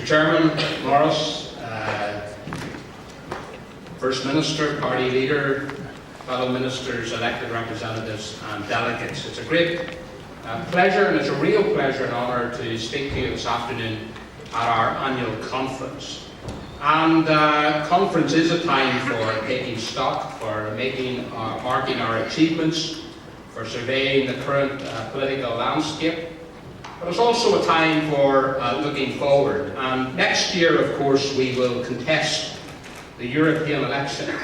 Chairman Morris, First Minister, Party Leader, fellow Ministers, elected representatives and delegates. It's a great pleasure, and it's a real pleasure and honour to speak to you this afternoon at our annual conference. And conference is a time for taking stock, for marking our achievements, for surveying the current political landscape. But it's also a time for looking forward. And next year, of course, we will contest the European election.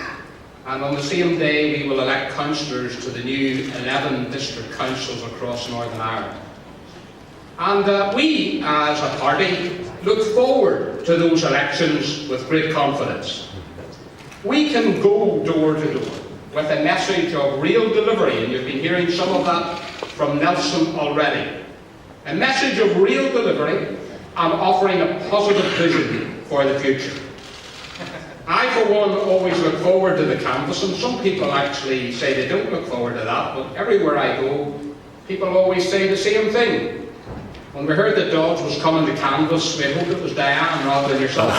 And on the same day, we will elect councillors to the new 11 district councils across Northern Ireland. And we, as a party, look forward to those elections with great confidence. We can go door to door with a message of real delivery, and you've been hearing some of that from Nelson already. A message of real delivery and offering a positive vision for the future. I, for one, always look forward to the canvass, and some people actually say they don't look forward to that, but everywhere I go, people always say the same thing. When we heard that Dodds was coming to canvass, we hoped it was Diane rather than yourself.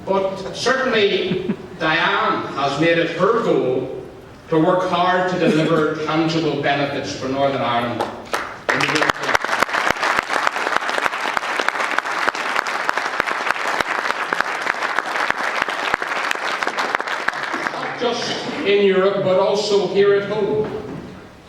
But certainly, Diane has made it her goal to work hard to deliver tangible benefits for Northern Ireland. Not just in Europe, but also here at home.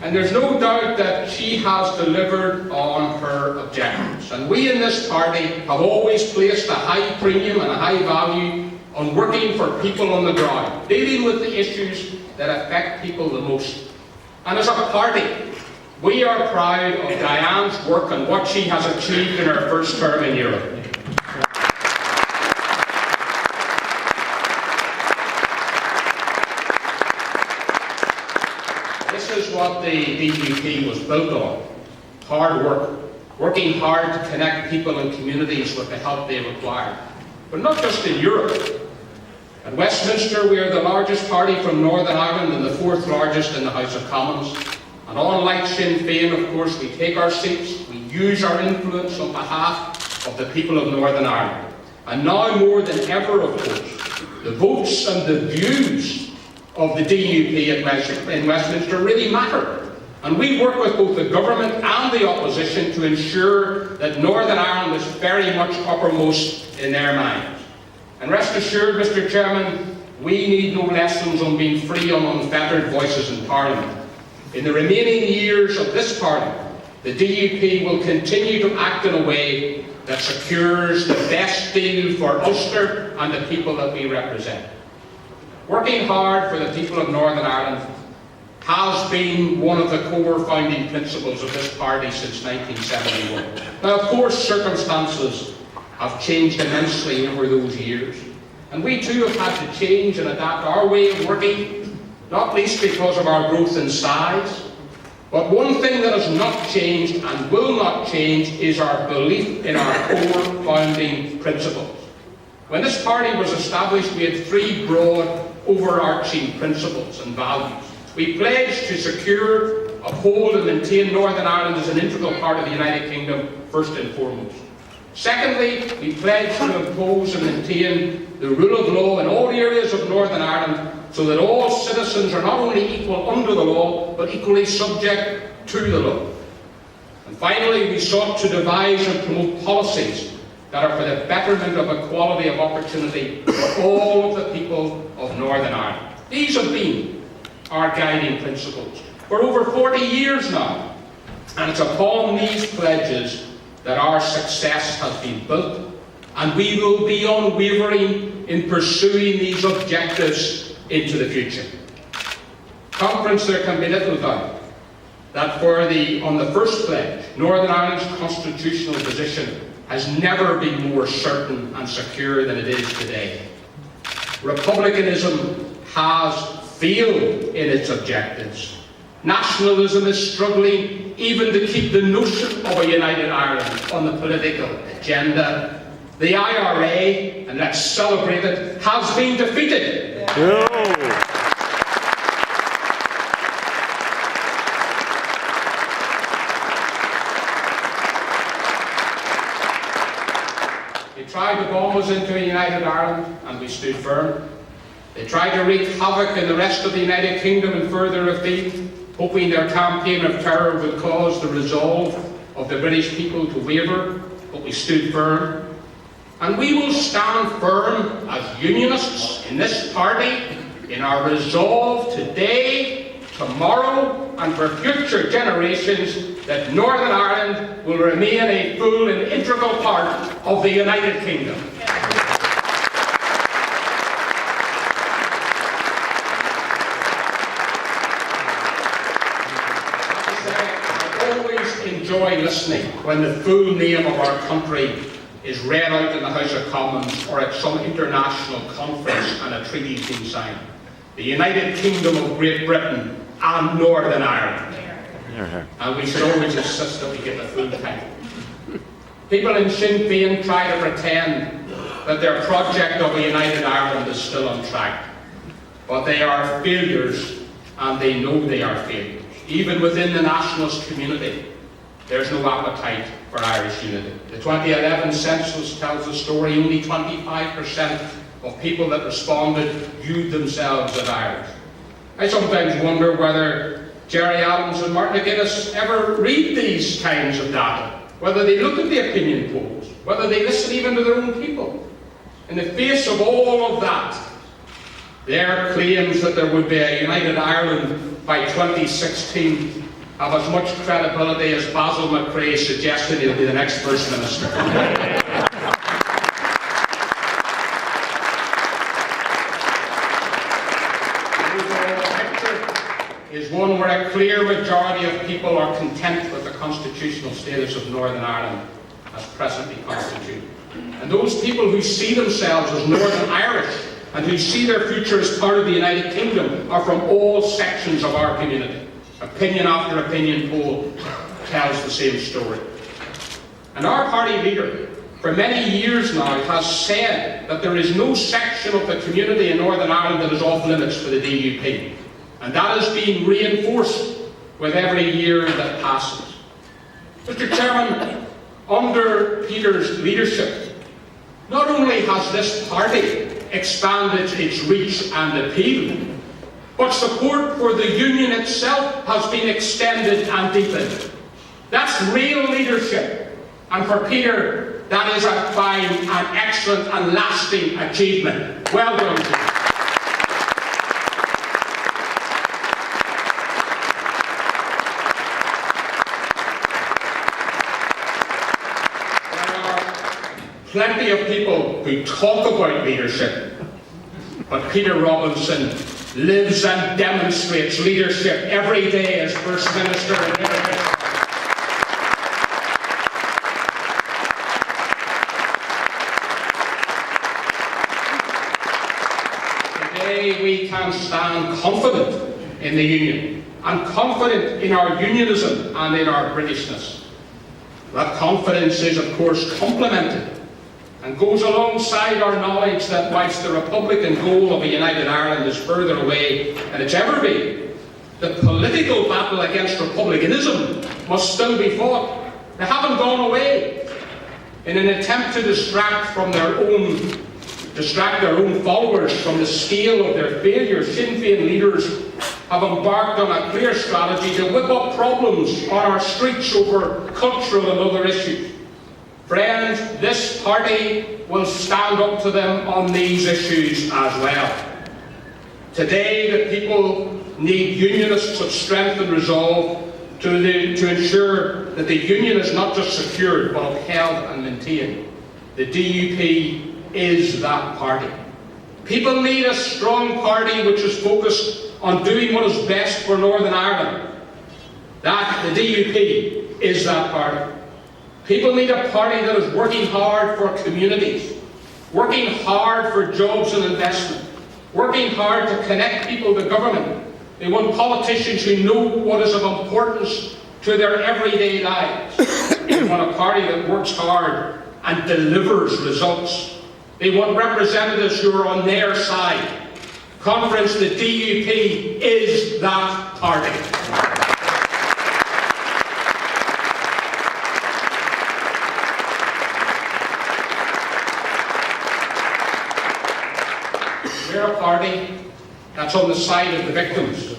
And there's no doubt that she has delivered on her objectives. And we in this party have always placed a high premium and a high value on working for people on the ground, dealing with the issues that affect people the most. And as a party, we are proud of Diane's work and what she has achieved in her first term in Europe. This is what the DUP was built on. Hard work. Working hard to connect people and communities with the help they require. But not just in Europe. At Westminster, we are the largest party from Northern Ireland and the fourth largest in the House of Commons. And unlike Sinn Féin, of course, we take our seats, we use our influence on behalf of the people of Northern Ireland. And now more than ever, of course, the votes and the views of the DUP in Westminster really matter. And we work with both the government and the opposition to ensure that Northern Ireland is very much uppermost in their minds. And rest assured, Mr. Chairman, we need no lessons on being free and unfettered voices in Parliament. In the remaining years of this Parliament, the DUP will continue to act in a way that secures the best deal for Ulster and the people that we represent. Working hard for the people of Northern Ireland has been one of the core founding principles of this party since 1971. Now, of course, circumstances have changed immensely over those years. And we too have had to change and adapt our way of working, not least because of our growth in size. But one thing that has not changed and will not change is our belief in our core founding principles. When this party was established, we had three broad, overarching principles and values. We pledged to secure, uphold and maintain Northern Ireland as an integral part of the United Kingdom, first and foremost. Secondly, we pledge to impose and maintain the rule of law in all areas of Northern Ireland so that all citizens are not only equal under the law, but equally subject to the law. And finally, we sought to devise and promote policies that are for the betterment of equality of opportunity for all of the people of Northern Ireland. These have been our guiding principles for over 40 years now. And it's upon these pledges that our success has been built, and we will be unwavering in pursuing these objectives into the future. Conference, there can be little doubt that on the first pledge, Northern Ireland's constitutional position has never been more certain and secure than it is today. Republicanism has failed in its objectives. Nationalism is struggling even to keep the notion of a united Ireland on the political agenda. The IRA, and let's celebrate it, has been defeated. Yeah. tried to bomb us into a united Ireland, and we stood firm. They tried to wreak havoc in the rest of the United Kingdom and further afield, hoping their campaign of terror would cause the resolve of the British people to waver, but we stood firm. And we will stand firm as unionists in this party in our resolve today, tomorrow, and for future generations that Northern Ireland will remain a full and integral part of the United Kingdom. I always enjoy listening when the full name of our country is read out in the House of Commons or at some international conference and a treaty is being signed. The United Kingdom of Great Britain and Northern Ireland. And we should always insist that we get the full title. People in Sinn Féin try to pretend that their project of a united Ireland is still on track. But they are failures, and they know they are failures. Even within the nationalist community, there's no appetite for Irish unity. The 2011 census tells the story. Only 25% of people that responded viewed themselves as Irish. I sometimes wonder whether Gerry Adams and Martin McGuinness ever read these kinds of data, whether they look at the opinion polls, whether they listen even to their own people. In the face of all of that, their claims that there would be a united Ireland by 2016 have as much credibility as Basil McRae suggested he'll be the next First Minister. Is one where a clear majority of people are content with the constitutional status of Northern Ireland as presently constituted. And those people who see themselves as Northern Irish and who see their future as part of the United Kingdom are from all sections of our community. Opinion after opinion poll tells the same story. And our party leader, for many years now, has said that there is no section of the community in Northern Ireland that is off limits for the DUP. And that is being reinforced with every year that passes. Mr. Chairman, under Peter's leadership, not only has this party expanded its reach and appeal, but support for the union itself has been extended and deepened. That's real leadership. And for Peter, that is a fine and excellent and lasting achievement. Well done to you. Plenty of people who talk about leadership, but Peter Robinson lives and demonstrates leadership every day as First Minister. Today we can stand confident in the Union and confident in our unionism and in our Britishness. That confidence is, of course, complemented and goes alongside our knowledge that whilst the Republican goal of a united Ireland is further away than it's ever been, the political battle against republicanism must still be fought. They haven't gone away. In an attempt to distract their own followers from the scale of their failures, Sinn Féin leaders have embarked on a clear strategy to whip up problems on our streets over cultural and other issues. Friends, this party will stand up to them on these issues as well. Today, the people need unionists of strength and resolve to ensure that the union is not just secured, but upheld and maintained. The DUP is that party. People need a strong party which is focused on doing what is best for Northern Ireland. The DUP is that party. People need a party that is working hard for communities, working hard for jobs and investment, working hard to connect people to government. They want politicians who know what is of importance to their everyday lives. They want a party that works hard and delivers results. They want representatives who are on their side. Conference, the DUP is that party. We're a party that's on the side of the victims.